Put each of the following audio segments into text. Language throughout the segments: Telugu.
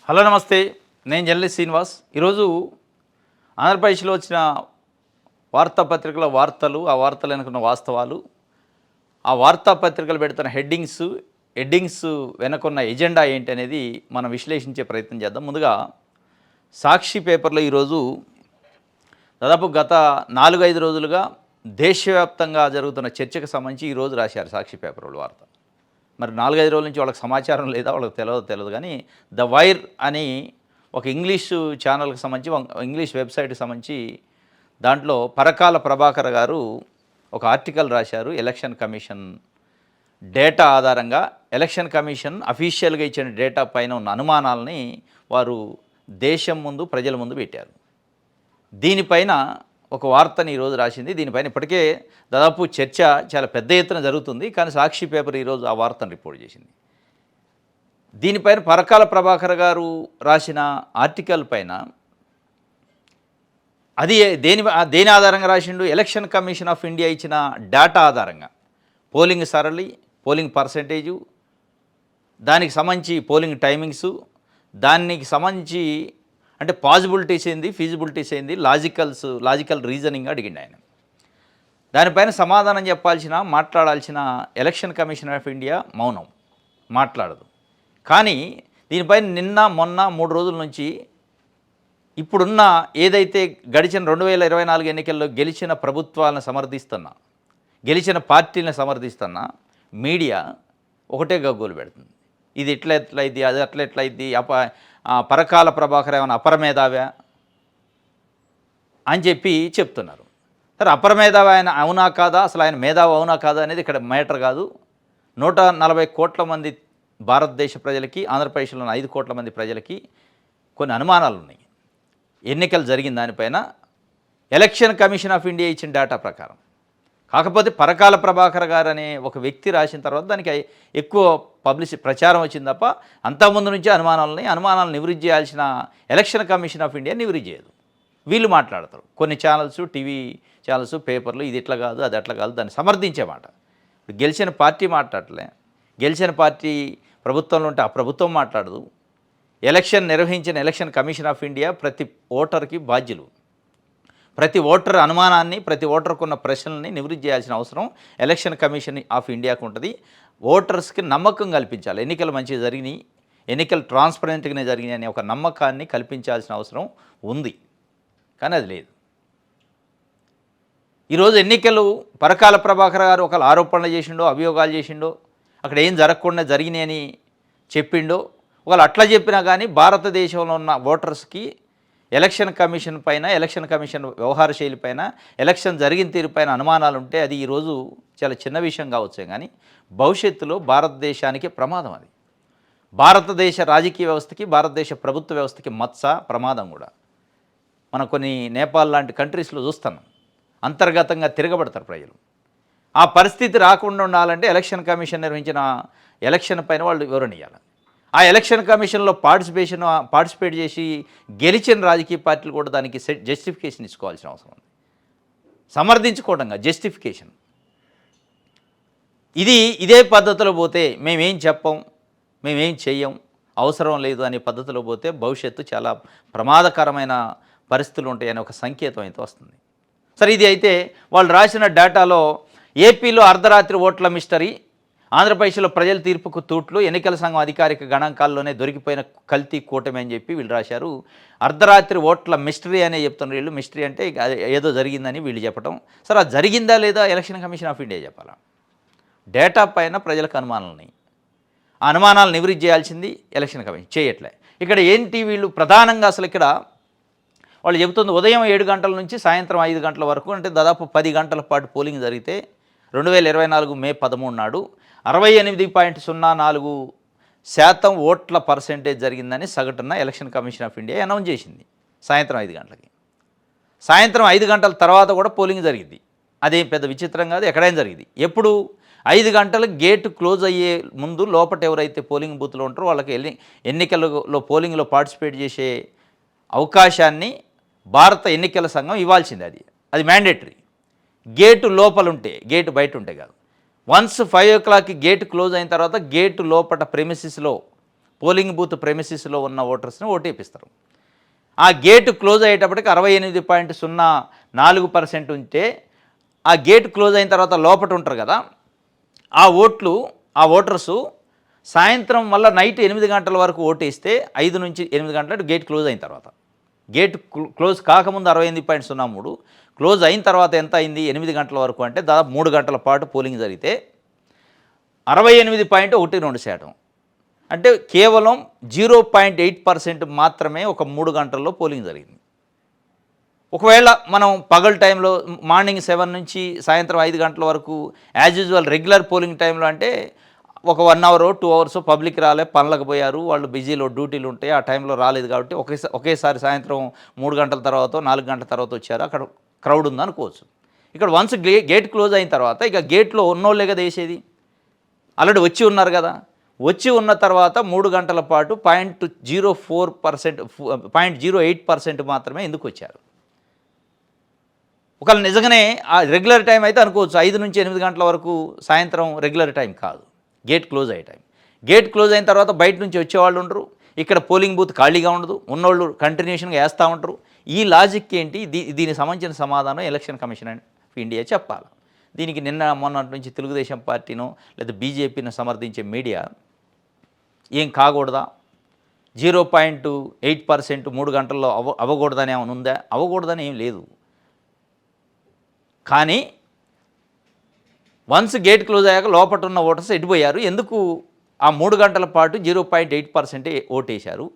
హలో నమస్తే. నేను జర్నలిస్ట్ శ్రీనివాస్. ఈరోజు ఆంధ్రప్రదేశ్లో వచ్చిన వార్తాపత్రికల వార్తలు, ఆ వార్తలు వెనుకున్న వాస్తవాలు, ఆ వార్తాపత్రికలు పెడుతున్న హెడ్డింగ్స్ వెనుకున్న ఎజెండా ఏంటి అనేది మనం విశ్లేషించే ప్రయత్నం చేద్దాం. ముందుగా సాక్షి పేపర్లో ఈరోజు దాదాపు గత 4-5 రోజులుగా దేశవ్యాప్తంగా జరుగుతున్న చర్చకు సంబంధించి ఈరోజు రాశారు సాక్షి పేపర్ వాళ్ళు వార్త. మరి 4-5 రోజుల నుంచి వాళ్ళకి సమాచారం లేదా, వాళ్ళకి తెలియదు కానీ ద వైర్ అని ఒక ఇంగ్లీషు ఛానల్కి సంబంధించి, ఇంగ్లీష్ వెబ్సైట్కి సంబంధించి దాంట్లో పరకాల ప్రభాకర్ గారు ఒక ఆర్టికల్ రాశారు. ఎలక్షన్ కమిషన్ డేటా ఆధారంగా ఎలక్షన్ కమిషన్ అఫీషియల్గా ఇచ్చిన డేటా పైన ఉన్న అనుమానాలని వారు దేశం ముందు, ప్రజల ముందు పెట్టారు. దీనిపైన ఒక వార్తని ఈరోజు రాసింది. దీనిపైన ఇప్పటికే దాదాపు చర్చ చాలా పెద్ద ఎత్తున జరుగుతుంది. కానీ సాక్షి పేపర్ ఈరోజు ఆ వార్తను రిపోర్ట్ చేసింది. దీనిపైన పరకాల ప్రభాకర్ గారు రాసిన ఆర్టికల్ పైన అది దేని ఆధారంగా రాసిండు? ఎలక్షన్ కమిషన్ ఆఫ్ ఇండియా ఇచ్చిన డేటా ఆధారంగా పోలింగ్ సరళి, పోలింగ్ పర్సంటేజు, దానికి సంబంధించి పోలింగ్ టైమింగ్సు, దానికి సంబంధించి అంటే పాజిబిలిటీస్ ఏంది, ఫీజిబిలిటీస్ ఏంది, లాజికల్ రీజనింగ్ అడిగిండు ఆయన. దానిపైన సమాధానం మాట్లాడాల్సిన ఎలక్షన్ కమిషన్ ఆఫ్ ఇండియా మౌనం, మాట్లాడదు. కానీ దీనిపైన నిన్న మొన్న 3 రోజుల నుంచి ఇప్పుడున్న ఏదైతే గడిచిన 2024 ఎన్నికల్లో గెలిచిన ప్రభుత్వాలను సమర్థిస్తున్నా, గెలిచిన పార్టీలను సమర్థిస్తున్నా మీడియా ఒకటే గగ్గోలు పెడుతుంది. ఇది ఎట్లయిద్ది, అది ఎట్లయిద్ది, పరకాల ప్రభాకర్ ఏమైనా అపరమేధావ్యా అని చెప్తున్నారు. సరే, అపరమేధావి ఆయన అవునా కాదా, అసలు ఆయన మేధావి అవునా కాదా అనేది ఇక్కడ మ్యాటర్ కాదు. 140 కోట్ల మంది భారతదేశ ప్రజలకి, ఆంధ్రప్రదేశ్లోని 5 కోట్ల మంది ప్రజలకి కొన్ని అనుమానాలు ఉన్నాయి ఎన్నికలు జరిగిన దానిపైన ఎలక్షన్ కమిషన్ ఆఫ్ ఇండియా ఇచ్చిన డేటా ప్రకారం. కాకపోతే పరకాల ప్రభాకర్ గారు అనే ఒక వ్యక్తి రాసిన తర్వాత దానికి ఎక్కువ ప్రచారం వచ్చింది తప్ప అంతకుముందు నుంచే అనుమానాలను నివృత్తి చేయాల్సిన ఎలక్షన్ కమిషన్ ఆఫ్ ఇండియా నివృత్తి చేయదు. వీళ్ళు మాట్లాడతారు, కొన్ని ఛానల్స్, టీవీ ఛానల్స్, పేపర్లు, ఇది ఇట్లా కాదు, అది అట్లా కాదు, దాన్ని సమర్థించే మాట. గెలిచిన పార్టీ మాట్లాడలే, గెలిచిన పార్టీ ప్రభుత్వంలో ఉంటే ఆ ప్రభుత్వం మాట్లాడదు. ఎలక్షన్ నిర్వహించిన ఎలక్షన్ కమిషన్ ఆఫ్ ఇండియా ప్రతి ఓటర్కి బాధ్యులు. ప్రతి ఓటర్ అనుమానాన్ని, ప్రతి ఓటర్కు ఉన్న ప్రశ్నల్ని నివృత్తి చేయాల్సిన అవసరం ఎలక్షన్ కమిషన్ ఆఫ్ ఇండియాకు ఉంటుంది. ఓటర్స్కి నమ్మకం కల్పించాలి, ఎన్నికలు మంచిగా జరిగినాయి, ఎన్నికలు ట్రాన్స్పరెంట్గానే జరిగినాయి అనే ఒక నమ్మకాన్ని కల్పించాల్సిన అవసరం ఉంది. కానీ అది లేదు. ఈరోజు ఎన్నికలు పరకాల ప్రభాకర్ గారు ఒకళ్ళు ఆరోపణలు చేసిండో, అభియోగాలు చేసిండో, అక్కడ ఏం జరగకుండా జరిగినాయని చెప్పిండో, ఒకళ్ళు అట్లా చెప్పినా కానీ భారతదేశంలో ఉన్న ఓటర్స్కి ఎలక్షన్ కమిషన్ పైన, ఎలక్షన్ కమిషన్ వ్యవహార శైలి పైన, ఎలక్షన్ జరిగిన తీరుపైన అనుమానాలు ఉంటే అది ఈరోజు చాలా చిన్న విషయం కావచ్చు, కానీ భవిష్యత్తులో భారతదేశానికి ప్రమాదం. అది భారతదేశ రాజకీయ వ్యవస్థకి, భారతదేశ ప్రభుత్వ వ్యవస్థకి ప్రమాదం కూడా. మనం కొన్ని నేపాల్ లాంటి కంట్రీస్లో చూస్తున్నాం, అంతర్గతంగా తిరగబడతారు ప్రజలు. ఆ పరిస్థితి రాకుండా ఉండాలంటే ఎలక్షన్ కమిషన్ నిర్వహించిన ఎలక్షన్ పైన వాళ్ళు వివరణ ఇవ్వాలి. ఆ ఎలక్షన్ కమిషన్లో పార్టిసిపేట్ చేసి గెలిచిన రాజకీయ పార్టీలు కూడా దానికి జస్టిఫికేషన్ ఇచ్చుకోవాల్సిన అవసరం ఉంది. సమర్థించుకోవడంగా జస్టిఫికేషన్. ఇదే పద్ధతిలో పోతే మేమేం చెప్పం, మేమేం చెయ్యం, అవసరం లేదు అనే పద్ధతిలో పోతే భవిష్యత్తు చాలా ప్రమాదకరమైన పరిస్థితులు ఉంటాయనే ఒక సంకేతం అయితే వస్తుంది. సరే, ఇది అయితే వాళ్ళు రాసిన డేటాలో ఏపీలో అర్ధరాత్రి ఓట్ల మిస్టరీ, ఆంధ్రప్రదేశ్లో ప్రజల తీర్పుకు తూట్లు, ఎన్నికల సంఘం అధికారిక గణాంకాల్లోనే దొరికిపోయిన కల్తీ కూటమి అని వీళ్ళు రాశారు. అర్ధరాత్రి ఓట్ల మిస్టరీ అనే చెప్తున్నారు వీళ్ళు. మిస్టరీ అంటే ఏదో జరిగిందని వీళ్ళు చెప్పడం. సరే, అది జరిగిందా లేదా ఎలక్షన్ కమిషన్ ఆఫ్ ఇండియా చెప్పాలా? డేటా పైన ప్రజలకు అనుమానాలు ఉన్నాయి, ఆ అనుమానాలు నివృత్తి చేయాల్సింది ఎలక్షన్ కమిషన్ చేయట్లే. ఇక్కడ ఏంటి వీళ్ళు ప్రధానంగా అసలు ఇక్కడ వాళ్ళు చెబుతుంది, ఉదయం 7 గంటల నుంచి సాయంత్రం 5 గంటల వరకు, అంటే దాదాపు 10 గంటల పాటు పోలింగ్ జరిగితే 2024 మే 13 నాడు 68.04% ఓట్ల పర్సెంటేజ్ జరిగిందని సగటున election commission of India announce చేసింది సాయంత్రం 5 గంటలకి. సాయంత్రం 5 గంటల తర్వాత కూడా పోలింగ్ జరిగింది. అదేం పెద్ద విచిత్రం కాదు, ఎక్కడైనా జరిగింది. ఎప్పుడు 5 గంటలకు గేటు క్లోజ్ అయ్యే ముందు లోపల ఎవరైతే పోలింగ్ బూత్లో ఉంటారో వాళ్ళకి ఎన్నికలలో పోలింగ్లో పార్టిసిపేట్ చేసే అవకాశాన్ని భారత ఎన్నికల సంఘం ఇవ్వాల్సింది. అది మ్యాండేటరీ. గేటు లోపల ఉంటే, గేటు బయట ఉంటే కాదు. వన్స్ 5 o'clock గేట్ క్లోజ్ అయిన తర్వాత గేటు లోపల ప్రెమిసిస్లో పోలింగ్ బూత్ ప్రెమిసిస్లో ఉన్న ఓటర్స్ని ఓటేపిస్తారు. ఆ గేటు క్లోజ్ అయ్యేటప్పటికి 68.04% ఉంటే ఆ గేట్ క్లోజ్ అయిన తర్వాత లోపట ఉంటారు కదా, ఆ ఓటర్సు సాయంత్రం మళ్ళీ నైట్ 8 గంటల వరకు ఓటేస్తే 5 నుంచి 8 గంటల గేట్ క్లోజ్ అయిన తర్వాత, గేట్ క్లోజ్ కాకముందు 68.03, క్లోజ్ అయిన తర్వాత ఎంత అయింది 8 గంటల వరకు అంటే దాదాపు 3 గంటల పాటు పోలింగ్ జరిగితే 68.12%, అంటే కేవలం 0.8% మాత్రమే ఒక 3 గంటల్లో పోలింగ్ జరిగింది. ఒకవేళ మనం పగలు టైంలో మార్నింగ్ 7 నుంచి సాయంత్రం 5 గంటల వరకు యాజ్ యూజువల్ రెగ్యులర్ పోలింగ్ టైంలో అంటే ఒక 1 అవర్ 2 అవర్స్ పబ్లిక్ రాలే, పనులకు పోయారు, వాళ్ళు బిజీలో డ్యూటీలు ఉంటాయి, ఆ టైంలో రాలేదు కాబట్టి ఒకేసారి సాయంత్రం 3 గంటల తర్వాత 4 గంటల తర్వాత వచ్చారు, అక్కడ క్రౌడ్ ఉందనుకోవచ్చు. ఇక్కడ వన్స్ గేట్ క్లోజ్ అయిన తర్వాత ఇక గేట్లో ఉన్నోళ్ళే కదా వేసేది, ఆల్రెడీ వచ్చి ఉన్నారు కదా, వచ్చి ఉన్న తర్వాత 3 గంటల పాటు 0.08% మాత్రమే ఎందుకు వచ్చారు. ఒకవేళ నిజంగానే ఆ రెగ్యులర్ టైం అయితే అనుకోవచ్చు 5 నుంచి 8 గంటల వరకు సాయంత్రం రెగ్యులర్ టైం కాదు, గేట్ క్లోజ్ అయ్యే టైం. గేట్ క్లోజ్ అయిన తర్వాత బయట నుంచి వచ్చేవాళ్ళు ఉండరు, ఇక్కడ పోలింగ్ బూత్ ఖాళీగా ఉండదు, ఉన్నోళ్ళు కంటిన్యూషన్గా వేస్తూ ఉంటారు. ఈ లాజిక్ ఏంటి, దీనికి సంబంధించిన సమాధానం ఎలక్షన్ కమిషన్ ఆఫ్ ఇండియా చెప్పాలి. దీనికి నిన్న మొన్నటి నుంచి తెలుగుదేశం పార్టీనో లేదా బీజేపీని సమర్థించే మీడియా ఏం కాకూడదా, 0.8% 3 గంటల్లో అవ్వకూడదని ఏమైనా ఉందా, అవ్వకూడదని ఏం లేదు. కానీ వన్స్ గేట్ క్లోజ్ అయ్యాక లోపల ఉన్న ఓటర్స్ ఎడిపోయారు, ఎందుకు ఆ 3 గంటల పాటు 0.8% ఓటేశారు.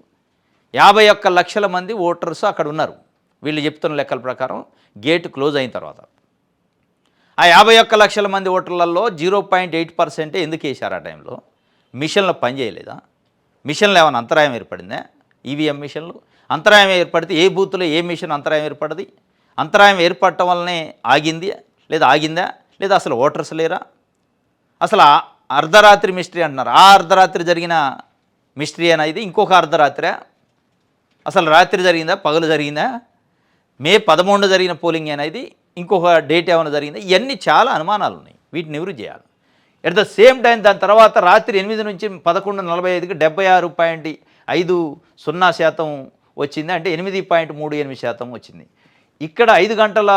51 లక్షల మంది ఓటర్స్ అక్కడ ఉన్నారు వీళ్ళు చెప్తున్న లెక్కల ప్రకారం గేట్ క్లోజ్ అయిన తర్వాత. ఆ 51 లక్షల మంది ఓటర్లలో 0.8% ఎందుకు వేశారు ఆ టైంలో? మిషన్లు పనిచేయలేదా? మిషన్లు ఏమైనా అంతరాయం ఏర్పడిందా? ఈవీఎం మిషన్లు అంతరాయం ఏర్పడితే ఏ బూత్లో ఏ మిషన్ అంతరాయం ఏర్పడింది? అంతరాయం ఏర్పడటం వల్లనే ఆగిందా లేదా అసలు ఓటర్స్ లేరా? అసలు అర్ధరాత్రి మిస్టరీ అంటున్నారు, ఆ అర్ధరాత్రి జరిగిన మిస్టరీ అనేది ఇంకొక అర్ధరాత్రి, అసలు రాత్రి జరిగిందా పగలు జరిగిందా? మే 11 జరిగిన పోలింగ్ అనేది ఇంకొక డేట్ ఏమైనా జరిగిందా? ఇవన్నీ చాలా అనుమానాలు ఉన్నాయి, వీటిని నివృత్తి చేయాలి. ఎట్ ద సేమ్ టైం దాని తర్వాత రాత్రి 8 నుంచి 11:45కి 76.50% వచ్చింది, అంటే 8.38% వచ్చింది. ఇక్కడ 5 గంటల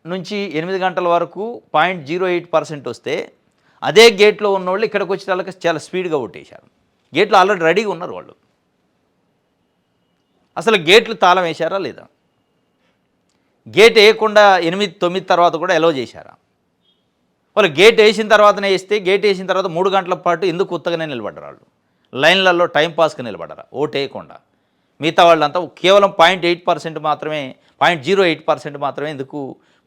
నుంచి 8 గంటల వరకు 0.08% వస్తే అదే గేట్లో ఉన్నవాళ్ళు ఇక్కడికి వచ్చే వాళ్ళకి చాలా స్పీడ్గా ఓటేశారు. గేట్లు ఆల్రెడీ రెడీగా ఉన్నారు వాళ్ళు. అసలు గేట్లు తాళం వేశారా లేదా? గేట్ వేయకుండా 8-9 తర్వాత కూడా ఎలో చేశారా? వాళ్ళు గేట్ వేసిన తర్వాతనే వేస్తే గేట్ వేసిన తర్వాత 3 గంటల పాటు ఎందుకు ఉత్తగానే నిలబడ్డారు వాళ్ళు? లైన్లలో టైంపాస్గా నిలబడ్డారా ఓటు వేయకుండా? మిగతా వాళ్ళంతా కేవలం 0.8% మాత్రమే 0.08% మాత్రమే ఎందుకు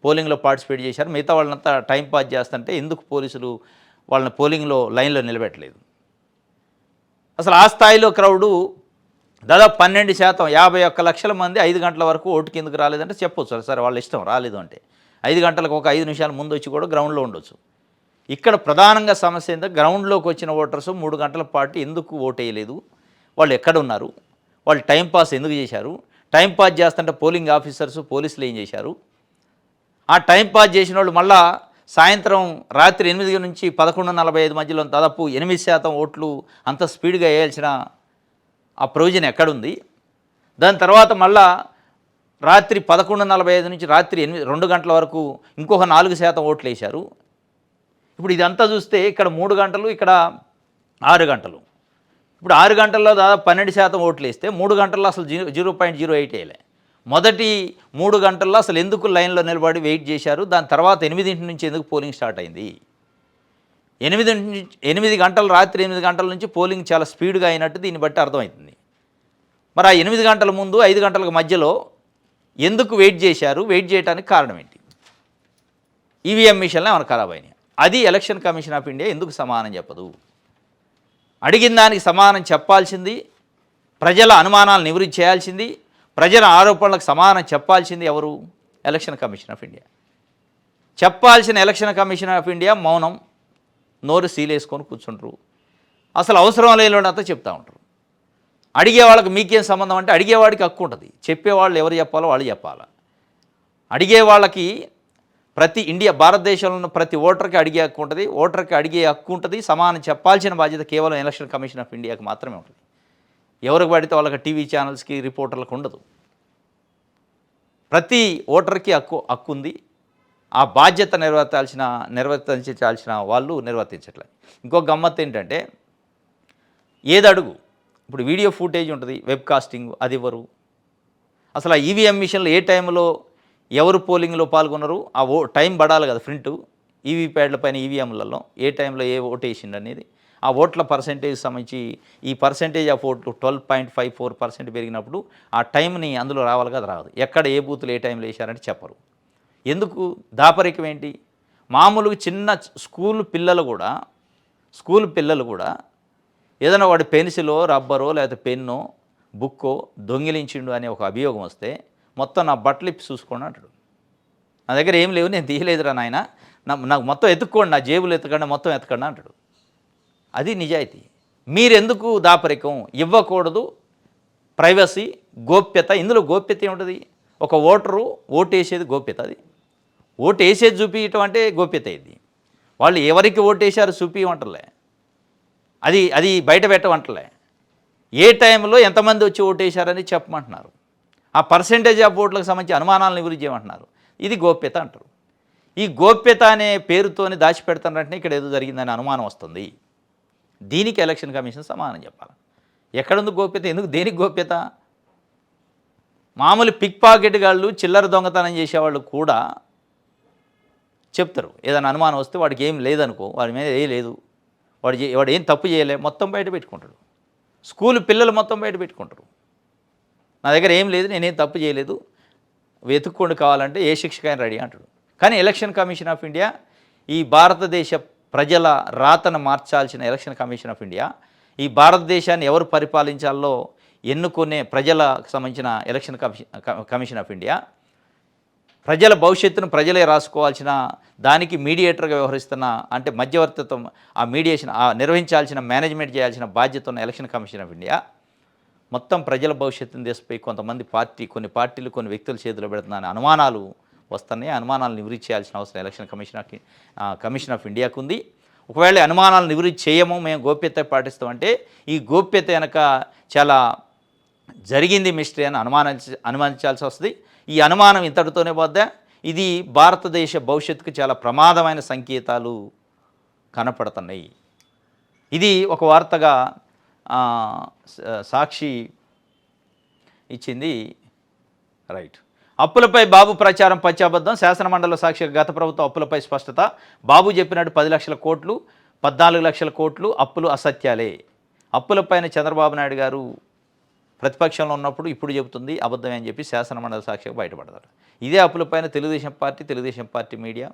పోలింగ్లో పార్టిసిపేట్ చేశారు? మిగతా వాళ్ళంతా టైంపాస్ చేస్తుంటే ఎందుకు పోలీసులు వాళ్ళని పోలింగ్లో లైన్లో నిలబెట్టలేదు? అసలు ఆ స్థాయిలో క్రౌడు దాదాపు 12%, 51 లక్షల మంది 5 గంటల వరకు ఓటుకి ఎందుకు రాలేదంటే చెప్పొచ్చు, సరే వాళ్ళ ఇష్టం రాలేదు అంటే 5 గంటలకు ఒక 5 నిమిషాల ముందు వచ్చి కూడా గ్రౌండ్లో ఉండొచ్చు. ఇక్కడ ప్రధానంగా సమస్య ఏంటంటే గ్రౌండ్లోకి వచ్చిన ఓటర్స్ 3 గంటల పాటు ఎందుకు ఓటు వేయలేదు? వాళ్ళు ఎక్కడున్నారు? వాళ్ళు టైంపాస్ ఎందుకు చేశారు? టైంపాస్ చేస్తుంటే పోలింగ్ ఆఫీసర్స్ పోలీసులు ఏం చేశారు? ఆ టైంపాస్ చేసిన వాళ్ళు మళ్ళా సాయంత్రం రాత్రి 8 నుంచి 11:45 మధ్యలో దాదాపు 8% ఓట్లు అంత స్పీడ్గా వేయాల్సిన ఆ ప్రొవిజన్ ఎక్కడుంది? దాని తర్వాత మళ్ళా రాత్రి 11:45 నుంచి రాత్రి 2 గంటల వరకు ఇంకొక 4% ఓట్లు వేశారు. ఇప్పుడు ఇదంతా చూస్తే ఇక్కడ 3 గంటలు, ఇక్కడ 6 గంటలు. ఇప్పుడు 6 గంటల్లో దాదాపు 12% ఓట్లు వేస్తే 3 గంటల్లో అసలు 0.08 వేయలే. మొదటి 3 గంటల్లో అసలు ఎందుకు లైన్లో నిలబడి వెయిట్ చేశారు? దాని తర్వాత 8 నుంచి ఎందుకు పోలింగ్ స్టార్ట్ అయింది? 8 గంటలు, రాత్రి 8 గంటల నుంచి పోలింగ్ చాలా స్పీడ్గా అయినట్టు దీన్ని బట్టి అర్థమవుతుంది. మరి ఆ 8 గంటల ముందు 5 గంటల మధ్యలో ఎందుకు వెయిట్ చేశారు? వెయిట్ చేయడానికి కారణం ఏంటి? ఈవీఎం మిషన్లు ఏమైనా ఖరాబ్ అయినాయి? అది ఎలక్షన్ కమిషన్ ఆఫ్ ఇండియా ఎందుకు సమాధానం చెప్పదు? అడిగిన దానికి సమాధానం చెప్పాల్సింది, ప్రజల అనుమానాలు నివృత్తి చేయాల్సింది, ప్రజల ఆరోపణలకు సమాధానం చెప్పాల్సింది ఎవరు? Election commission of India. చెప్పాల్సిన ఎలక్షన్ కమిషన్ ఆఫ్ ఇండియా మౌనం, నోరు సీలేసుకొని కూర్చుంటారు. అసలు అవసరం లేనివాడంతా చెప్తూ ఉంటారు. అడిగే వాళ్ళకి మీకేం సంబంధం అంటే అడిగేవాడికి హక్కు ఉంటుంది, చెప్పేవాళ్ళు ఎవరు చెప్పాలో వాళ్ళు చెప్పాలి. అడిగే వాళ్ళకి భారతదేశంలో ఉన్న ప్రతి ఓటర్కి అడిగే హక్కు ఉంటుంది, ఓటర్కి అడిగే హక్కు ఉంటుంది, సమానం చెప్పాల్సిన బాధ్యత కేవలం ఎలక్షన్ కమిషన్ ఆఫ్ ఇండియాకి మాత్రమే ఉంటుంది. ఎవరికి పడితే వాళ్ళకి టీవీ ఛానల్స్కి రిపోర్టర్లకు ఉండదు. ప్రతి ఓటర్కి హక్కు ఉంది. ఆ బాధ్యత నిర్వర్తించాల్సిన వాళ్ళు నిర్వర్తించట్లేదు. ఇంకో గమ్మత్తు ఏంటంటే ఏది అడుగు, ఇప్పుడు వీడియో ఫుటేజ్ ఉంటుంది, వెబ్ కాస్టింగ్, అది ఇవ్వరు. అసలు ఆ ఈవీఎం మిషన్లు ఏ టైంలో ఎవరు పోలింగ్లో పాల్గొన్నారు, ఆ టైం పడాలి కదా, ప్రింటు ఈవీ ప్యాడ్ల పైన ఈవీఎంలలో ఏ టైంలో ఏ ఓటు వేసిండు అనేది, ఆ ఓట్ల పర్సెంటేజ్ సంబంధించి ఈ పర్సెంటేజ్ ఆఫ్ ఓట్లు 12.54% పెరిగినప్పుడు ఆ టైంని అందులో రావాలి కదా, రాదు. ఎక్కడ ఏ బూతులు ఏ టైంలో వేశారంటే చెప్పరు. ఎందుకు దాపరికం ఏంటి? మామూలుగా చిన్న స్కూల్ పిల్లలు కూడా ఏదైనా వాడి పెన్సిలో రబ్బరో లేకపోతే పెన్నో బుక్కో దొంగిలించిండు అనే ఒక అభియోగం వస్తే మొత్తం నా బట్టలు ఇప్పి చూసుకోండి అంటాడు. నా దగ్గర ఏం లేవు, నేను తీయలేదురా నాయన, నాకు మొత్తం ఎత్తుక్కోండి, నా జేబులు ఎత్తకండి, మొత్తం ఎత్తకండి అంటాడు. అది నిజాయితీ. మీరెందుకు దాపరికం? ఇవ్వకూడదు. ప్రైవసీ, గోప్యత. ఇందులో గోప్యత ఏముంటుంది? ఒక ఓటరు ఓటు వేసేది గోప్యత. అది ఓటు వేసేది చూపించటం అంటే గోప్యత. ఇది వాళ్ళు ఎవరికి ఓటు వేసారు చూపించమంటలే, అది బయట పెట్టమంటలే, ఏ టైంలో ఎంతమంది వచ్చి ఓటు వేశారని చెప్పమంటున్నారు. ఆ పర్సెంటేజ్ ఆఫ్ ఓట్లకు సంబంధించి అనుమానాలను నివృత్తి చేయమంటున్నారు. ఇది గోప్యత అంటారు. ఈ గోప్యత అనే పేరుతోని దాచిపెడతానంటే ఇక్కడ ఏదో జరిగిందనే అనుమానం వస్తుంది. దీనికి ఎలక్షన్ కమిషన్ సమాధానం చెప్పాలి. ఎక్కడుంది గోప్యత? ఎందుకు, దేనికి గోప్యత? మామూలు పిక్ పాకెట్ గాళ్ళు, చిల్లర దొంగతనం చేసేవాళ్ళు కూడా చెప్తారు. ఏదైనా అనుమానం వస్తే వాడికి ఏం లేదనుకో, వాడి మీద ఏ లేదు, వాడు ఏం తప్పు చేయలే, మొత్తం బయట పెట్టుకుంటాడు. స్కూల్ పిల్లలు మొత్తం బయట పెట్టుకుంటారు. నా దగ్గర ఏం లేదు, నేనేం తప్పు చేయలేదు, వెతుక్కోండి కావాలంటే ఏ శిక్షకైనా రెడీ అంటాడు. కానీ ఎలక్షన్ కమిషన్ ఆఫ్ ఇండియా, ఈ భారతదేశ ప్రజల రాతను మార్చాల్సిన ఎలక్షన్ కమిషన్ ఆఫ్ ఇండియా, ఈ భారతదేశాన్ని ఎవరు పరిపాలించాలో ఎన్నుకునే ప్రజలకు సంబంధించిన ఎలక్షన్ కమిషన్ ఆఫ్ ఇండియా, ప్రజల భవిష్యత్తును ప్రజలే రాసుకోవాల్సిన దానికి మీడియేటర్గా వ్యవహరిస్తున్న, అంటే మధ్యవర్తిత్వం, ఆ మీడియేషన్ నిర్వహించాల్సిన, మేనేజ్మెంట్ చేయాల్సిన బాధ్యత ఉన్న ఎలక్షన్ కమిషన్ ఆఫ్ ఇండియా మొత్తం ప్రజల భవిష్యత్తును తీసిపోయి కొన్ని పార్టీలు కొన్ని వ్యక్తుల చేతిలో పెడుతున్న అనుమానాలు వస్తున్నాయి. అనుమానాలు నివృత్తి చేయాల్సిన అవసరం ఎలక్షన్ కమిషన్ ఆఫ్ ఇండియాకు ఉంది. ఒకవేళ అనుమానాలు నివృత్తి చేయము, మేము గోప్యత పాటిస్తామంటే ఈ గోప్యత వెనక చాలా జరిగింది మిస్టరీ అని అనుమానించాల్సి వస్తుంది. ఈ అనుమానం ఇంతటితోనే పోద్దా? ఇది భారతదేశ భవిష్యత్తుకు చాలా ప్రమాదమైన సంకేతాలు కనపడుతున్నాయి. ఇది ఒక వార్తగా సాక్షి ఇచ్చింది. రైట్. అప్పులపై బాబు ప్రచారం పచ్చాబద్ధం. శాసనమండలిలో సాక్షి గత ప్రభుత్వం అప్పులపై స్పష్టత. బాబు చెప్పినట్టు 10 లక్షల కోట్లు, 14 లక్షల కోట్లు అప్పులు అసత్యాలే. అప్పులపైన చంద్రబాబు నాయుడు గారు ప్రతిపక్షంలో ఉన్నప్పుడు ఇప్పుడు చెబుతుంది అబద్ధమే అని చెప్పి శాసనమండలి సాక్షిగా బయటపడతారు. ఇదే అప్పులపైన తెలుగుదేశం పార్టీ మీడియా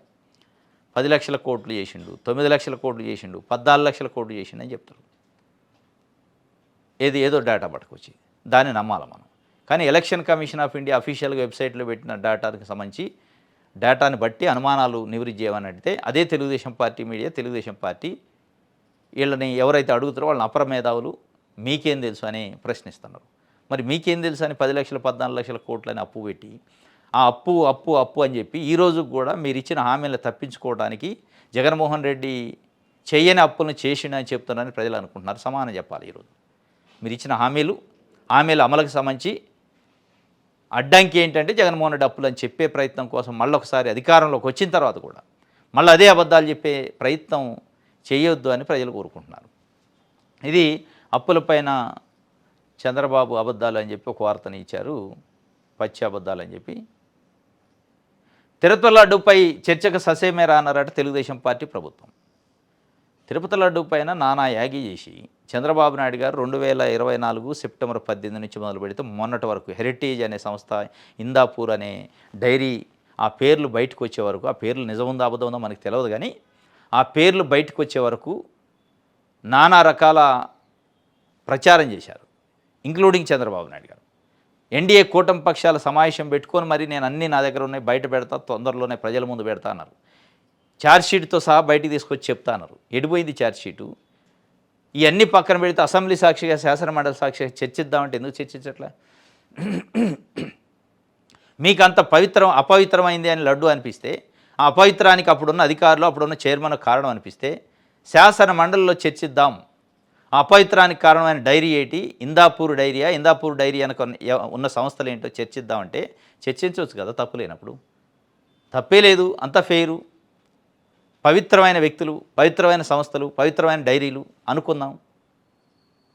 10 లక్షల కోట్లు చేసిండు, 9 లక్షల కోట్లు చేసిండు, 14 లక్షల కోట్లు చేసిండు అని చెప్తారు. ఏదో డేటా పట్టుకొచ్చి దాన్ని నమ్మాలి మనం. కానీ ఎలక్షన్ కమిషన్ ఆఫ్ ఇండియా అఫీషియల్గా వెబ్సైట్లో పెట్టిన డేటాకి సంబంధించి డేటాని బట్టి అనుమానాలు నివృత్తి చేయమని అడిగితే అదే Telugu Desam party media, Telugu Desam party వీళ్ళని ఎవరైతే అడుగుతారో వాళ్ళని అపర మేధావులు మీకేం తెలుసు అని ప్రశ్నిస్తున్నారు. మరి మీకేం తెలుసు అని 10 లక్షలు 14 లక్షల కోట్లు అని అప్పు పెట్టి ఆ అప్పు అని చెప్పి ఈరోజు కూడా మీరు ఇచ్చిన హామీలను తప్పించుకోవడానికి జగన్మోహన్ రెడ్డి చేయని అప్పులను చేసిండని చెప్తున్నారని ప్రజలు అనుకుంటున్నారు. సమానం చెప్పాలి. ఈరోజు మీరు ఇచ్చిన హామీలు అమలుకు సంబంధించి అడ్డంకి ఏంటంటే జగన్మోహన్ రెడ్డి అప్పులు అని చెప్పే ప్రయత్నం కోసం మళ్ళొకసారి అధికారంలోకి వచ్చిన తర్వాత కూడా మళ్ళీ అదే అబద్ధాలు చెప్పే ప్రయత్నం చేయొద్దు అని ప్రజలు కోరుకుంటున్నారు. ఇది అప్పులపైన చంద్రబాబు అబద్ధాలు అని చెప్పి ఒక వార్తని ఇచ్చారు, పచ్చి అబద్ధాలు అని చెప్పి. తిరుపతి లడ్డూపై చర్చకు ససేమే రానారట తెలుగుదేశం పార్టీ ప్రభుత్వం. తిరుపతి లడ్డూ పైన నానా యాగి చేసి చంద్రబాబు నాయుడు గారు 2024 సెప్టెంబర్ 18 నుంచి మొదలు పెడితే మొన్నటి వరకు హెరిటేజ్ అనే సంస్థ, ఇందాపూర్ అనే డైరీ, ఆ పేర్లు బయటకు వచ్చే వరకు, ఆ పేర్లు నిజముందో అబద్ధముందో మనకు తెలియదు కానీ ఆ పేర్లు బయటకు వచ్చే వరకు నానా రకాల ప్రచారం చేశారు, ఇంక్లూడింగ్ చంద్రబాబు నాయుడు గారు. ఎన్డీఏ కూటమి పక్షాల సమావేశం పెట్టుకొని మరి నేను అన్నీ నా దగ్గర ఉన్నాయి, బయట పెడతా, తొందరలోనే ప్రజల ముందు పెడతా అన్నారు. ఛార్జ్షీట్తో సహా బయటికి తీసుకొచ్చి చెప్తా అన్నారు. ఎడిపోయింది ఛార్జ్షీటు? ఇవన్నీ పక్కన పెడితే అసెంబ్లీ సాక్షిగా, శాసనమండలి సాక్షిగా చర్చిద్దామంటే ఎందుకు చర్చించట్లే? మీకు అంత అపవిత్రమైంది అని లడ్డు అనిపిస్తే, ఆ అపవిత్రానికి అప్పుడున్న అధికారులు, అప్పుడున్న చైర్మన్ కారణం అనిపిస్తే శాసన మండలిలో చర్చిద్దాం, ఆ అపవిత్రానికి కారణమైన డైరీ ఏంటి, ఇందాపూర్ డైరీ అనక ఉన్న సంస్థలు ఏంటో చర్చిద్దామంటే చర్చించవచ్చు కదా, తప్పు లేనప్పుడు. తప్పే లేదు, అంత ఫెయిరు. పవిత్రమైన వ్యక్తులు, పవిత్రమైన సంస్థలు, పవిత్రమైన డైరీలు అనుకుందాం.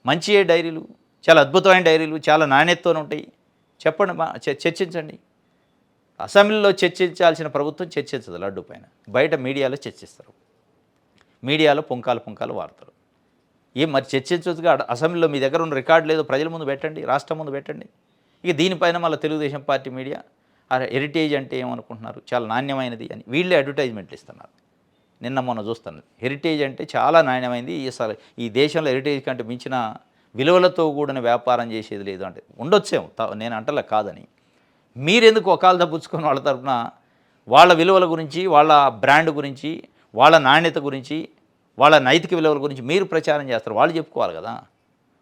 మంచియే డైరీలు, చాలా అద్భుతమైన డైరీలు, చాలా నాణ్యతతోనే ఉంటాయి. చెప్పండి, చర్చించండి. అసెంబ్లీలో చర్చించాల్సిన ప్రభుత్వం చర్చించదు లడ్డు పైన, బయట మీడియాలో చర్చిస్తారు. మీడియాలో పుంకాలు వార్తలు. మరి చర్చించవచ్చుగా. అసెంబ్లీలో మీ దగ్గర ఉన్న రికార్డు లేదో ప్రజల ముందు పెట్టండి, రాష్ట్రం ముందు పెట్టండి. ఇక దీనిపైన మళ్ళీ తెలుగుదేశం పార్టీ మీడియా హెరిటేజ్ అంటే ఏమనుకుంటున్నారు, చాలా నాణ్యమైనది అని వీళ్ళే అడ్వర్టైజ్మెంట్లు ఇస్తున్నారు. నిన్న మొన్న చూస్తాను, హెరిటేజ్ అంటే చాలా నాణ్యమైనది, అసలు ఈ దేశంలో హెరిటేజ్ కంటే మించిన విలువలతో కూడిన వ్యాపారం చేసేది లేదు అంటే. ఉండొచ్చేమో, నేను అంటలే కాదని. మీరెందుకు ఒకళ్ళు తప్పించుకొని వాళ్ళ తరఫున వాళ్ళ విలువల గురించి, వాళ్ళ బ్రాండ్ గురించి, వాళ్ళ నాణ్యత గురించి, వాళ్ళ నైతిక విలువల గురించి మీరు ప్రచారం చేస్తారు? వాళ్ళు చెప్పుకోవాలి కదా,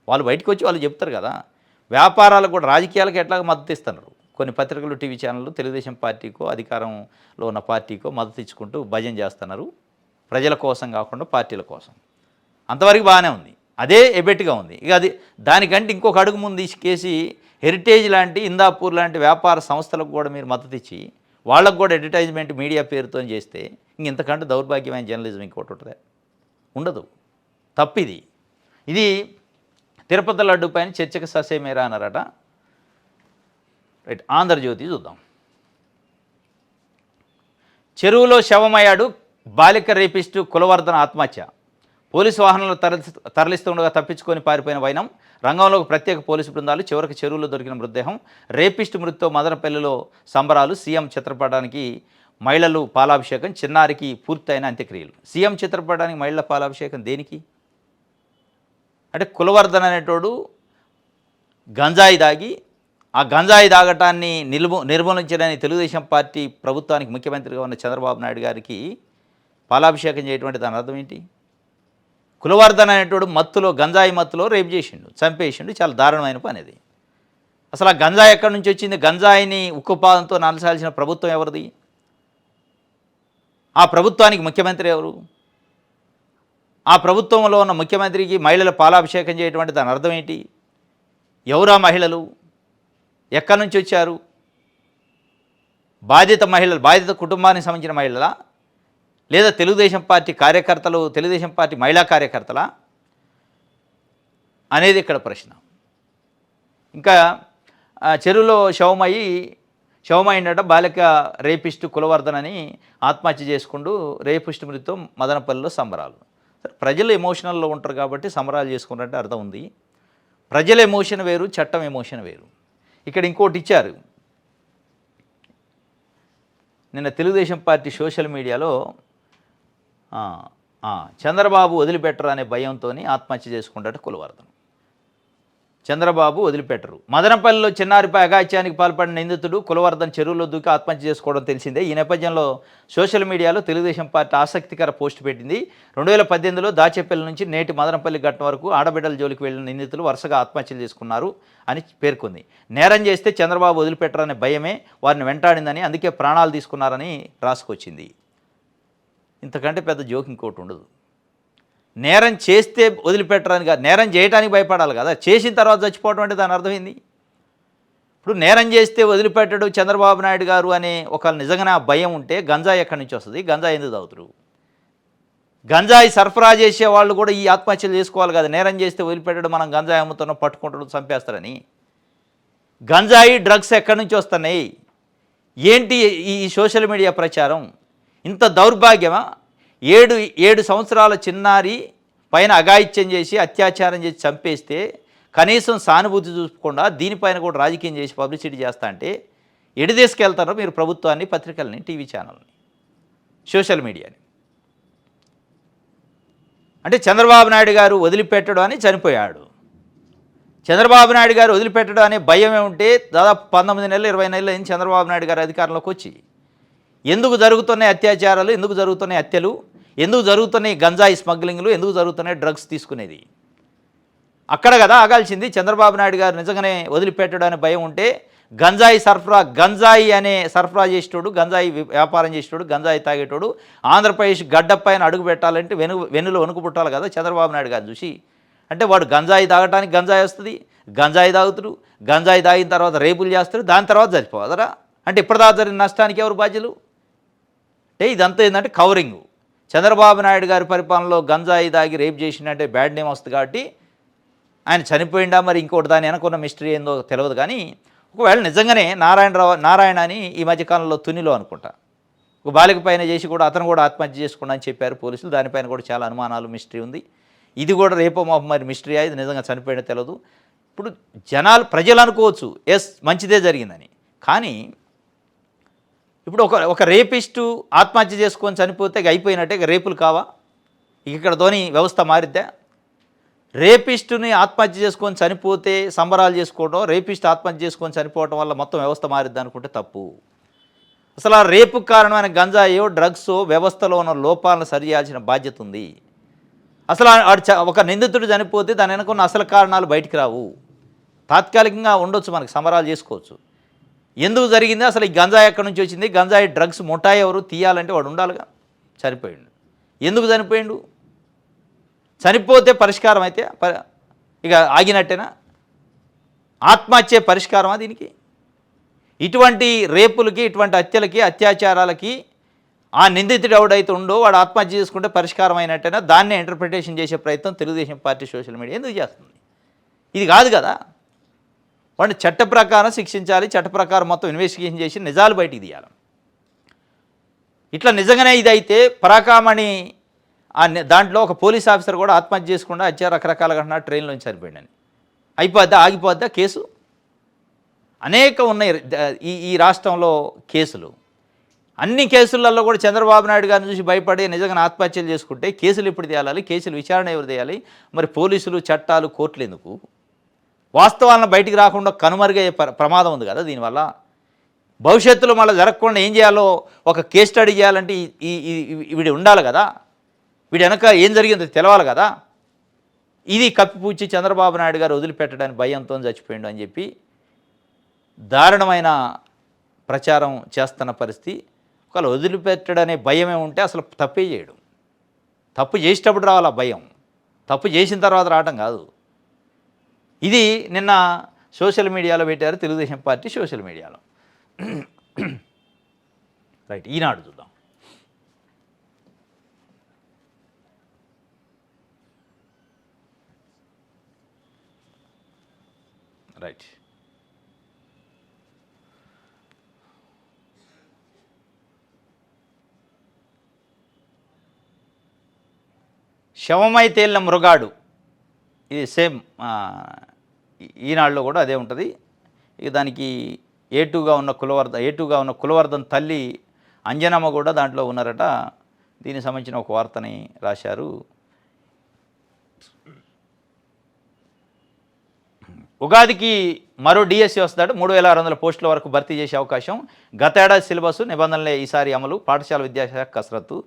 వాళ్ళు బయటకు వచ్చి వాళ్ళు చెప్తారు కదా. వ్యాపారాలకు కూడా, రాజకీయాలకు ఎట్లాగ మద్దతు ఇస్తున్నారు. కొన్ని పత్రికలు, టీవీ ఛానళ్ళు తెలుగుదేశం పార్టీకో అధికారంలో ఉన్న పార్టీకో మద్దతు ఇచ్చుకుంటూ భజన చేస్తున్నారు, ప్రజల కోసం కాకుండా పార్టీల కోసం. అంతవరకు బాగానే ఉంది, అదే ఎబెట్గా ఉంది. ఇక అది దానికంటే ఇంకొక అడుగు ముందు తీసుకేసి హెరిటేజ్ లాంటి, ఇందాపూర్ లాంటి వ్యాపార సంస్థలకు కూడా మీరు మద్దతు ఇచ్చి వాళ్ళకు కూడా అడ్వర్టైజ్మెంట్ మీడియా పేరుతో చేస్తే ఇంతకంటే దౌర్భాగ్యమైన జర్నలిజం ఇంకోటి ఉంటుంది? ఉండదు. తప్పిది. ఇది తిరుపతి లడ్డు పైన చర్చకు ససేమేరా అన్నారట. రైట్, ఆంధ్రజ్యోతి చూద్దాం. చెరువులో శవమయ్యాడు బాలిక రేపిస్టు కులవర్ధన ఆత్మహత్య. పోలీసు వాహనాలు తరలిస్తుండగా తప్పించుకొని పారిపోయిన వైనం. రంగంలోకి ప్రత్యేక పోలీసు బృందాలు. చివరికి చెరువులో దొరికిన మృతదేహం. రేపిస్టు మృతితో మదనపల్లిలో సంబరాలు. సీఎం చిత్రపటానికి మహిళలు పాలాభిషేకం. చిన్నారికి పూర్తయిన అంత్యక్రియలు. సీఎం చిత్రపటానికి మహిళల పాలాభిషేకం దేనికి అంటే, కులవర్ధన అనేటోడు గంజాయి దాగి, ఆ గంజాయి దాగటాన్ని నిర్మూలించడానికి తెలుగుదేశం పార్టీ ప్రభుత్వానికి ముఖ్యమంత్రిగా ఉన్న చంద్రబాబు నాయుడు గారికి పాలాభిషేకం చేయటువంటి దాని అర్థం ఏంటి? కులవర్ధన అనేటోడు మత్తులో, గంజాయి మత్తులో రేపు చేసిండు, చంపేసిండు. చాలా దారుణమైన పని అది. అసలు ఆ గంజాయి ఎక్కడి నుంచి వచ్చింది? గంజాయిని ఉక్కుపాదంతో నలసాల్సిన ప్రభుత్వం ఎవరిది? ఆ ప్రభుత్వానికి ముఖ్యమంత్రి ఎవరు? ఆ ప్రభుత్వంలో ఉన్న ముఖ్యమంత్రికి మహిళల పాలాభిషేకం చేయటువంటి దాని అర్థం ఏంటి? ఎవరా మహిళలు? ఎక్కడి నుంచి వచ్చారు? బాధిత మహిళలు, బాధిత కుటుంబానికి సంబంధించిన మహిళలా, లేదా తెలుగుదేశం పార్టీ కార్యకర్తలు, తెలుగుదేశం పార్టీ మహిళా కార్యకర్తలా అనేది ఇక్కడ ప్రశ్న. ఇంకా చెరువులో శవమైండట బాలిక రేపిస్టు కులవర్ధనని ఆత్మహత్య చేసుకుంటూ రేపిస్టు మృతితో మదనపల్లిలో సంబరాలు. ప్రజలు ఎమోషనల్లో ఉంటారు కాబట్టి సంబరాలు చేసుకుంటారంటే అర్థం ఉంది. ప్రజల ఎమోషన్ వేరు, చట్టం ఎమోషన్ వేరు. ఇక్కడ ఇంకోటి ఇచ్చారు. నిన్న తెలుగుదేశం పార్టీ సోషల్ మీడియాలో చంద్రబాబు వదిలిపెట్టరు అనే భయంతో ఆత్మహత్య చేసుకుంటాడు కులవర్ధన్. చంద్రబాబు వదిలిపెట్టరు. మదనపల్లిలో చిన్నారిపై అఘాయిత్యానికి పాల్పడిన నిందితుడు కులవర్ధన్ చెరువులో దూకి ఆత్మహత్య చేసుకోవడం తెలిసిందే. ఈ నేపథ్యంలో సోషల్ మీడియాలో తెలుగుదేశం పార్టీ ఆసక్తికర పోస్ట్ పెట్టింది. 2018లో దాచేపల్లి నుంచి నేటి మదనపల్లి ఘటన వరకు ఆడబిడ్డల జోలికి వెళ్లిన నిందితులు వరుసగా ఆత్మహత్యలు చేసుకున్నారు అని పేర్కొంది. నేరం చేస్తే చంద్రబాబు వదిలిపెట్టరనే భయమే వారిని వెంటాడిందని, అందుకే ప్రాణాలు తీసుకున్నారని రాసుకొచ్చింది. ఇంతకంటే పెద్ద జోక్ ఇంకోటి ఉండదు. నేరం చేస్తే వదిలిపెట్టరని కాదు, నేరం చేయడానికి భయపడాలి కదా. చేసిన తర్వాత చచ్చిపోవడం అంటే దాని అర్థమైంది. ఇప్పుడు నేరం చేస్తే వదిలిపెట్టడు చంద్రబాబు నాయుడు గారు అనే ఒక నిజంగానే ఆ భయం ఉంటే గంజాయి ఎక్కడి నుంచి వస్తుంది? గంజాయి ఎందుకు తాగుతారు? గంజాయి సరఫరా చేసే వాళ్ళు కూడా ఈ ఆత్మహత్యలు చేసుకోవాలి కదా. నేరం చేస్తే వదిలిపెట్టడు, మనం గంజాయి అమ్ముతున్నాం, పట్టుకుంటాడు, చంపేస్తారని. గంజాయి డ్రగ్స్ ఎక్కడి నుంచి వస్తున్నాయి? ఏంటి ఈ సోషల్ మీడియా ప్రచారం? ఇంత దౌర్భాగ్యమా? 7 సంవత్సరాల చిన్నారి పైన అఘాయిత్యం చేసి, అత్యాచారం చేసి చంపేస్తే కనీసం సానుభూతి చూపకుండా దీనిపైన కూడా రాజకీయం చేసి పబ్లిసిటీ చేస్తా అంటే ఎడి తీసుకెళ్తారో మీరు ప్రభుత్వాన్ని, పత్రికల్ని, టీవీ ఛానల్ని, సోషల్ మీడియాని. అంటే చంద్రబాబు నాయుడు గారు వదిలిపెట్టడం అని చనిపోయాడు. చంద్రబాబు నాయుడు గారు వదిలిపెట్టడం అనే భయం ఏముంటే దాదాపు 19 నెలలు 20 నెలలు అయింది చంద్రబాబు నాయుడు గారు అధికారంలోకి వచ్చి. ఎందుకు జరుగుతున్నాయి అత్యాచారాలు, ఎందుకు జరుగుతున్నాయి హత్యలు, ఎందుకు జరుగుతున్నాయి గంజాయి స్మగ్లింగ్లు, ఎందుకు జరుగుతున్నాయి డ్రగ్స్ తీసుకునేది? అక్కడ కదా ఆగాల్సింది. చంద్రబాబు నాయుడు గారు నిజంగానే వదిలిపెట్టడం అనే భయం ఉంటే గంజాయి అనే సరఫరా చేసేటోడు, గంజాయి వ్యాపారం చేసేటోడు, గంజాయి తాగేటోడు ఆంధ్రప్రదేశ్ గడ్డ పైన అడుగు పెట్టాలంటే వెన్నులో వణుకు పుట్టాలి కదా చంద్రబాబు నాయుడు గారు చూసి. అంటే వాడు గంజాయి తాగటానికి గంజాయి వస్తుంది, గంజాయి తాగుతారు, గంజాయి తాగిన తర్వాత రేపులు చేస్తారు, దాని తర్వాత చచ్చిపోదరా. అంటే ఇప్పటిదాకా జరిగిన నష్టానికి ఎవరు బాధ్యులు? అంటే ఇదంతా ఏంటంటే కవరింగ్. చంద్రబాబు నాయుడు గారి పరిపాలనలో గంజాయి తాగి రేపు చేసినట్టే బ్యాడ్ నేమ్ వస్తుంది కాబట్టి ఆయన చనిపోయిందా మరి ఇంకోటి దాని వెనకున్న మిస్టరీ ఏందో తెలియదు. కానీ ఒకవేళ నిజంగానే నారాయణ అని ఈ మధ్యకాలంలో తునిలో అనుకుంటా ఒక బాలిక పైన చేసి కూడా అతను కూడా ఆత్మహత్య చేసుకున్నా అని చెప్పారు పోలీసులు. దానిపైన కూడా చాలా అనుమానాలు, మిస్టరీ ఉంది. ఇది కూడా రేపో మాపు మరి మిస్టరీ ఇది నిజంగా చనిపోయినా తెలియదు. ఇప్పుడు ప్రజలు అనుకోవచ్చు ఎస్ మంచిదే జరిగిందని. కానీ ఇప్పుడు ఒక రేపిస్టు ఆత్మహత్య చేసుకొని చనిపోతే అయిపోయినట్టే రేపులు కావా? ఇక్కడ ధోని వ్యవస్థ మారిద్దా? రేపిస్టుని ఆత్మహత్య చేసుకొని చనిపోతే సంబరాలు చేసుకోవడం, రేపిస్ట్ ఆత్మహత్య చేసుకొని చనిపోవడం వల్ల మొత్తం వ్యవస్థ మారిద్ది అనుకుంటే తప్పు. అసలు ఆ రేపుకు కారణమైన గంజాయో డ్రగ్సో వ్యవస్థలో ఉన్న లోపాలను సరిచేయాల్సిన బాధ్యత ఉంది. అసలు ఒక నిందితుడు చనిపోతే దాని వెనుకున్న అసలు కారణాలు బయటికి రావు. తాత్కాలికంగా ఉండొచ్చు, మనకి సంబరాలు చేసుకోవచ్చు. ఎందుకు జరిగింది, అసలు ఈ గంజాయి ఎక్కడి నుంచి వచ్చింది, గంజాయి డ్రగ్స్ ముఠాయి ఎవరు తీయాలంటే వాడు ఉండాలిగా. చనిపోయిండు, ఎందుకు చనిపోయిండు? చనిపోతే పరిష్కారం అయితే ఇక ఆగినట్టేనా? ఆత్మహత్య పరిష్కారమా దీనికి? ఇటువంటి రేపులకి, ఇటువంటి హత్యలకి, అత్యాచారాలకి ఆ నిందితుడు ఎవడైతే ఉండో వాడు ఆత్మహత్య చేసుకుంటే పరిష్కారం అయినట్టేనా? దాన్నే ఇంటర్ప్రిటేషన్ చేసే ప్రయత్నం తెలుగుదేశం పార్టీ సోషల్ మీడియా ఎందుకు చేస్తుంది? ఇది కాదు కదా. వాడిని చట్ట ప్రకారం శిక్షించాలి, చట్ట ప్రకారం మొత్తం ఇన్వెస్టిగేషన్ చేసి నిజాలు బయటికి తీయాలి. ఇట్లా నిజంగానే ఇదైతే పరాకామణి దాంట్లో ఒక పోలీస్ ఆఫీసర్ కూడా ఆత్మహత్య చేసుకుండా రకరకాల ఘటన ట్రైన్లోంచి చనిపోయిందని అయిపోద్దా? ఆగిపోద్దా కేసు? అనేక ఉన్నాయి ఈ రాష్ట్రంలో కేసులు. అన్ని కేసులలో కూడా చంద్రబాబు నాయుడు గారిని చూసి భయపడి నిజంగా ఆత్మహత్యలు చేసుకుంటే కేసులు ఎప్పుడు తేయాలి? కేసులు విచారణ ఎవరు చేయాలి? మరి పోలీసులు, చట్టాలు, కోర్టులు ఎందుకు? వాస్తవాలను బయటికి రాకుండా కనుమరుగయ్యే ప్రమాదం ఉంది కదా దీనివల్ల. భవిష్యత్తులో మళ్ళీ జరగకుండా ఏం చేయాలో ఒక కేస్ స్టడీ చేయాలంటే వీడి ఉండాలి కదా. వీడి వెనక ఏం జరిగిందో తెలవాలి కదా. ఇది కప్పిపూడ్చి చంద్రబాబు నాయుడు గారు వదిలిపెట్టడానికి భయంతో చచ్చిపోయిండు అని చెప్పి దారుణమైన ప్రచారం చేస్తున్న పరిస్థితి. ఒకవేళ వదిలిపెట్టడనే భయమే ఉంటే అసలు తప్పే చేయడం. తప్పు చేసేటప్పుడు రావాలి ఆ భయం, తప్పు చేసిన తర్వాత రావటం కాదు. ఇది నిన్న సోషల్ మీడియాలో పెట్టారు తెలుగుదేశం పార్టీ సోషల్ మీడియాలో. రైట్, ఈనాడు చూద్దాం. రైట్, శవమై తేలిన మృగాడు, ఇది సేమ్ ఈనాడులో కూడా అదే ఉంటుంది. ఇక దానికి ఏటుగా ఉన్న కులవర్ధన్ తల్లి అంజనమ్మ కూడా దాంట్లో ఉన్నారట. దీనికి సంబంధించిన ఒక వార్తని రాశారు. ఉగాదికి మరో డిఎస్సి వస్తాడు. 3600 పోస్టుల వరకు భర్తీ చేసే అవకాశం. గత ఏడాది సిలబస్ నిబంధనలే ఈసారి అమలు. పాఠశాల విద్యాశాఖ కసరత్తు.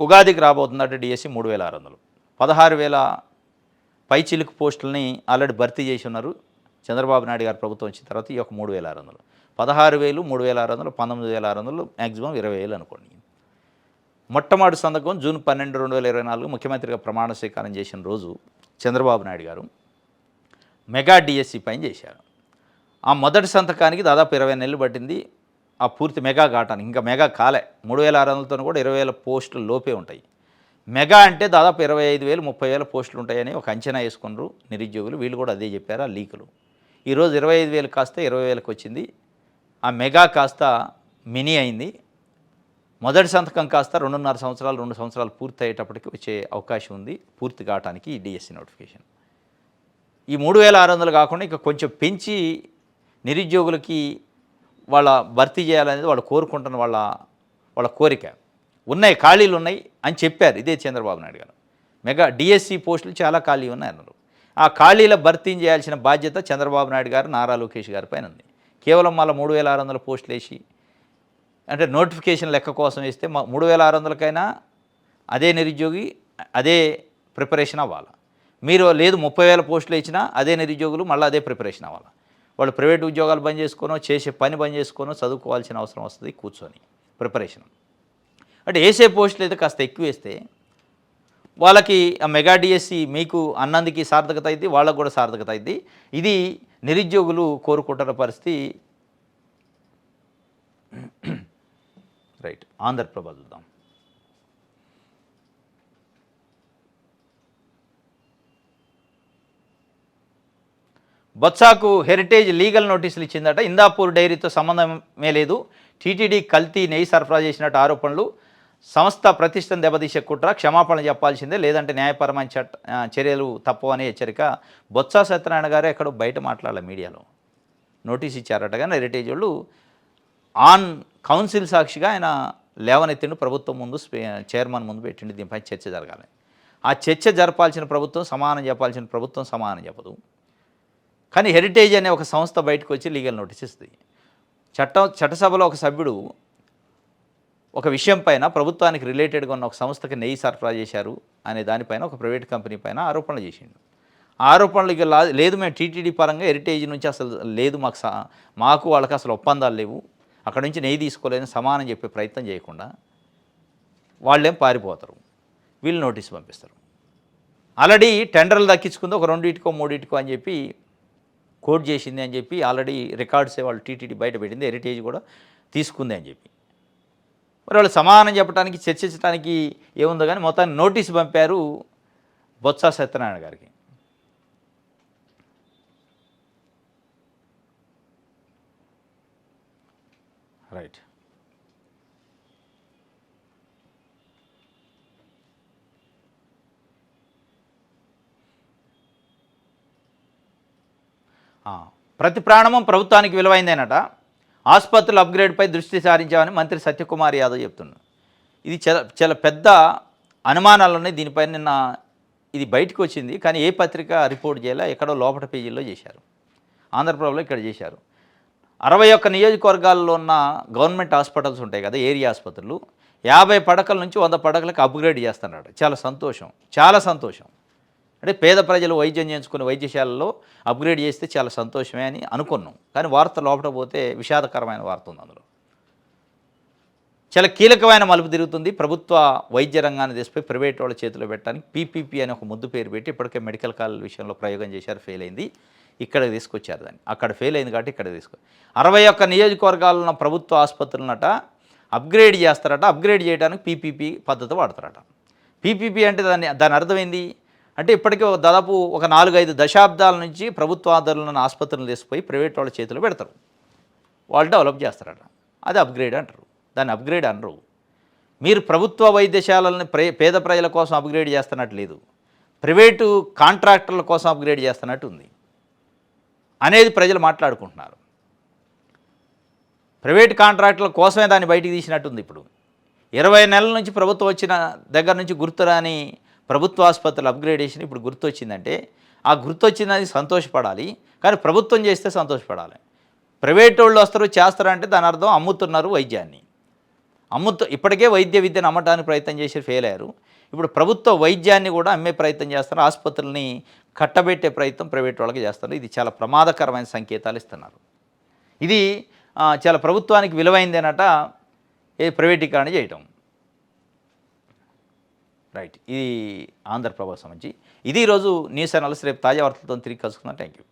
ఉగాదికి రాబోతుందట డిఎస్సి 3600. 16,000 పైచిలుకు పోస్టులని ఆల్రెడీ భర్తీ చేసి ఉన్నారు చంద్రబాబు నాయుడు గారి ప్రభుత్వం వచ్చిన తర్వాత. ఈ యొక్క 3600, 16,000, 3600, 19,600, మ్యాక్సిమం 20,000 అనుకోండి. మొట్టమొదటి సంతకం జూన్ 12, 2024 ముఖ్యమంత్రిగా ప్రమాణ స్వీకారం చేసిన రోజు చంద్రబాబు నాయుడు గారు మెగా డిఎస్సి పైన చేశారు. ఆ మొదటి సంతకానికి దాదాపు 20 నెలలు పట్టింది. ఆ పూర్తి మెగా కావటానికి. ఇంకా మెగా కాలే. 3,600తో కూడా 20,000 పోస్టులు లోపే ఉంటాయి. మెగా అంటే దాదాపు 25,000, 30,000 పోస్టులు ఉంటాయని ఒక అంచనా వేసుకున్నారు నిరుద్యోగులు. వీళ్ళు కూడా అదే చెప్పారు ఆ లీకులు. ఈరోజు 25,000 కాస్త 20,000కి వచ్చింది. ఆ మెగా కాస్త మినీ అయింది. మొదటి సంతకం కాస్త 2.5 సంవత్సరాలు, 2 సంవత్సరాలు పూర్తి అయ్యేటప్పటికి వచ్చే అవకాశం ఉంది పూర్తి కావటానికి ఈ డిఎస్సి నోటిఫికేషన్. ఈ 3,600 కాకుండా ఇంకా కొంచెం పెంచి నిరుద్యోగులకి వాళ్ళ భర్తీ చేయాలనేది వాళ్ళు కోరుకుంటున్న వాళ్ళ కోరిక. ఉన్నాయి, ఖాళీలు ఉన్నాయి అని చెప్పారు ఇదే చంద్రబాబు నాయుడు గారు. మెగా డిఎస్సి పోస్టులు చాలా ఖాళీ ఉన్నాయి అన్నారు. ఆ ఖాళీల భర్తీ చేయాల్సిన బాధ్యత చంద్రబాబు నాయుడు గారు, నారా లోకేష్ గారి పైన ఉంది. కేవలం మళ్ళీ 3,600 పోస్టులు వేసి అంటే నోటిఫికేషన్ లెక్క కోసం వేస్తే 3,600కైనా అదే నిరుద్యోగి అదే ప్రిపరేషన్ అవ్వాలి. మీరు లేదు 30,000 పోస్టులు ఇచ్చినా అదే నిరుద్యోగులు మళ్ళీ అదే ప్రిపరేషన్ అవ్వాలి. వాళ్ళు ప్రైవేట్ ఉద్యోగాలు బంద్ చేసుకోనో, చేసే పని బంద్ చేసుకోనో చదువుకోవాల్సిన అవసరం వస్తుంది కూర్చొని ప్రిపరేషన్. అంటే వేసే పోస్టులు అయితే కాస్త ఎక్కువ వేస్తే వాళ్ళకి ఆ మెగా డిఎస్సి మీకు అన్నందుకి సార్థకత అయింది, వాళ్ళకు కూడా సార్థకత అయింది. ఇది నిరుద్యోగులు కోరుకుంటున్న పరిస్థితి. రైట్, ఆంధ్రప్రభ చూద్దాం. బొత్సాకు హెరిటేజ్ లీగల్ నోటీసులు ఇచ్చిందట. ఇందాపూర్ డైరీతో సంబంధమే లేదు, టీటీడీ కల్తీ నెయ్యి సరఫరా చేసినట్టు ఆరోపణలు, సంస్థ ప్రతిష్టను దెబ్బతీసే కుట్ర, క్షమాపణ చెప్పాల్సిందే లేదంటే న్యాయపరమైన చర్యలు తప్పవనే హెచ్చరిక. బొత్స సత్యనారాయణ గారు ఎక్కడో బయట మాట్లాడాలి, మీడియాలో నోటీస్ ఇచ్చారట. కానీ హెరిటేజ్ వాళ్ళు ఆన్ కౌన్సిల్ సాక్షిగా ఆయన లేవనెత్తిండు, ప్రభుత్వం ముందు చైర్మన్ ముందు పెట్టిండు, దీనిపై చర్చ జరగాలి. ఆ చర్చ జరపాల్సిన ప్రభుత్వం సమానం చెప్పాల్సిన ప్రభుత్వం సమానం చెప్పదు. కానీ హెరిటేజ్ అనే ఒక సంస్థ బయటకు వచ్చి లీగల్ నోటీస్ ఇస్తుంది. చట్టసభలో ఒక సభ్యుడు ఒక విషయం పైన ప్రభుత్వానికి రిలేటెడ్గా ఉన్న ఒక సంస్థకి నెయ్యి సరఫరా చేశారు అనే దానిపైన ఒక ప్రైవేట్ కంపెనీ పైన ఆరోపణలు చేసిండు. ఆరోపణలు ఇక లేదు, మేము టీటీడీ పరంగా హెరిటేజ్ నుంచి అసలు లేదు, మాకు వాళ్ళకి అసలు ఒప్పందాలు లేవు, అక్కడ నుంచి నెయ్యి తీసుకోలేదని సమానం చెప్పే ప్రయత్నం చేయకుండా వాళ్ళేం పారిపోతారు, వీళ్ళు నోటీస్ పంపిస్తారు. ఆల్రెడీ టెండర్లు దక్కించుకుంది ఒక 2 3 అని చెప్పి కోట్ చేసింది అని చెప్పి ఆల్రెడీ రికార్డ్సే వాళ్ళు టీటీడీ బయట పెట్టింది, హెరిటేజ్ కూడా తీసుకుంది అని చెప్పి. మరి వాళ్ళు సమానం చెప్పడానికి చర్చించడానికి ఏముందో కానీ మొత్తాన్ని నోటీసు పంపారు బొత్స సత్యనారాయణ గారికి. రైట్, ప్రతి ప్రాణమం ప్రభుత్వానికి విలువైందేనట. ఆసుపత్రుల అప్గ్రేడ్పై దృష్టి సారించామని మంత్రి సత్యకుమార్ యాదవ్ చెప్తున్నారు. ఇది చాలా పెద్ద అనుమానాలు ఉన్నాయి దీనిపై. నిన్న ఇది బయటకు వచ్చింది, కానీ ఏ పత్రిక రిపోర్ట్ చేయాలా, ఎక్కడో లోపల పేజీల్లో చేశారు, ఆంధ్రప్రభలో ఇక్కడ చేశారు. 61 నియోజకవర్గాల్లో ఉన్న గవర్నమెంట్ హాస్పిటల్స్ ఉంటాయి కదా, ఏరియా ఆసుపత్రులు, 50 పడకల నుంచి 100 పడకలకు అప్గ్రేడ్ చేస్తున్నాడు. చాలా సంతోషం, చాలా సంతోషం. అంటే పేద ప్రజలు వైద్యం చేయించుకునే వైద్యశాలలో అప్గ్రేడ్ చేస్తే చాలా సంతోషమే అని అనుకున్నాం. కానీ వార్త లోపల పోతే విషాదకరమైన వార్త ఉంది. అందులో చాలా కీలకమైన మలుపు తిరుగుతుంది. ప్రభుత్వ వైద్య రంగాన్ని తీసిపోయి ప్రైవేట్ వాళ్ళ చేతిలో పెట్టడానికి పీపీపీ అని ఒక ముద్దు పేరు పెట్టి ఇప్పటికే మెడికల్ కాలేజ్ విషయంలో ప్రయోగం చేశారు, ఫెయిల్ అయింది. ఇక్కడికి తీసుకొచ్చారు దాన్ని, అక్కడ ఫెయిల్ అయింది కాబట్టి ఇక్కడ 61 నియోజకవర్గాల్లో ఉన్న ప్రభుత్వ ఆసుపత్రులనట అప్గ్రేడ్ చేస్తారట. అప్గ్రేడ్ చేయడానికి పీపీపీ పద్ధతి వాడతారట. పీపీపీ అంటే దాని అర్థమైంది అంటే ఇప్పటికీ దాదాపు ఒక 4-5 దశాబ్దాల నుంచి ప్రభుత్వ ఆధారంలో ఉన్న ఆసుపత్రులను తీసుకుపోయి ప్రైవేట్ వాళ్ళ చేతిలో పెడతారు, వాళ్ళు డెవలప్ చేస్తారట. అది అప్గ్రేడ్ అంటారు, దాన్ని అప్గ్రేడ్ అనరు. మీరు ప్రభుత్వ వైద్యశాలల్ని పేద ప్రజల కోసం అప్గ్రేడ్ చేస్తున్నట్టు లేదు, ప్రైవేటు కాంట్రాక్టర్ల కోసం అప్గ్రేడ్ చేస్తున్నట్టు ఉంది అనేది ప్రజలు మాట్లాడుకుంటున్నారు. ప్రైవేట్ కాంట్రాక్టర్ల కోసమే దాన్ని బయటికి తీసినట్టుంది. ఇప్పుడు 20 నెలల నుంచి ప్రభుత్వం వచ్చిన దగ్గర నుంచి గుర్తురాని ప్రభుత్వ ఆసుపత్రులు అప్గ్రేడేషన్ ఇప్పుడు గుర్తొచ్చిందంటే ఆ గుర్తొచ్చిందని సంతోషపడాలి, కానీ ప్రభుత్వం చేస్తే సంతోషపడాలి. ప్రైవేట్ వాళ్ళు వస్తారు చేస్తారంటే దాని అర్థం అమ్ముతున్నారు వైద్యాన్ని. ఇప్పటికే వైద్య విద్యను అమ్మటానికి ప్రయత్నం చేసి ఫెయిల్ అయ్యారు. ఇప్పుడు ప్రభుత్వ వైద్యాన్ని కూడా అమ్మే ప్రయత్నం చేస్తున్నారు, ఆసుపత్రుల్ని కట్టబెట్టే ప్రయత్నం ప్రైవేట్ వాళ్ళకి చేస్తున్నారు. ఇది చాలా ప్రమాదకరమైన సంకేతాలు ఇస్తున్నారు. ఇది చాలా ప్రభుత్వానికి విలువైందేనట ప్రైవేటీకరణ చేయటం. రైట్, ఇది ఆంధ్రప్రభ సంబంధించి. ఇది ఈరోజు న్యూస్ అనాలిసిస్. రేపు తాజా వార్తలతో తిరిగి కలుసుకుందాం. Thank you.